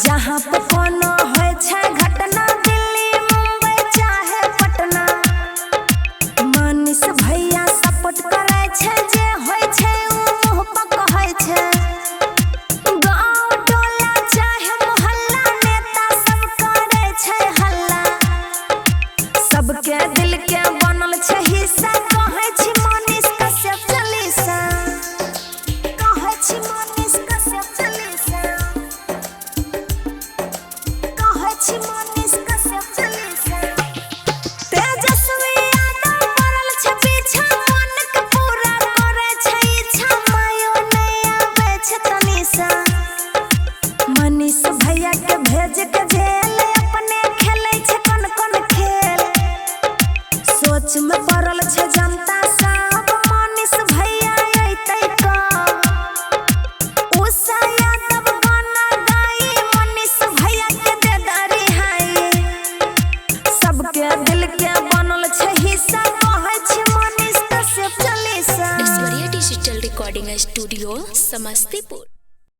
जहाँ पे कोनो होय छै घटना, दिल्ली मुंबई चाहे पटना, मनीष भैया सपोर्ट करे छै, जे होय छै उ मुंह पर कहै छै। गांव टोला चाहे मोहल्ला, नेता सब करे छै हल्ला, सबके दिल के बनल छै हिस्सा, कहै छी मनीष कश्यप चालीसा, कहै छी मनीष कश्यप चालीसा, मनीष कश्यप चालीसा। तेजस्वी यादव पड़ल छै पीछा, मन के पूरा करे छै इच्छा, मायो नहीं आवे छै तनिसा। मनीष भैया के भेज के जेल, अपने खेले छै कोन कोन खेल, सोच में पड़ल छै जनता सब, मनीष भैया अइतै कब। उषा यादव गाना गाई, मनीष भैया के दे दारी सबके दिल के बनल छै हिस्सा, कहै छी Manish Kashyap Chalisa. Aishwarya digital recording studio Samastipur.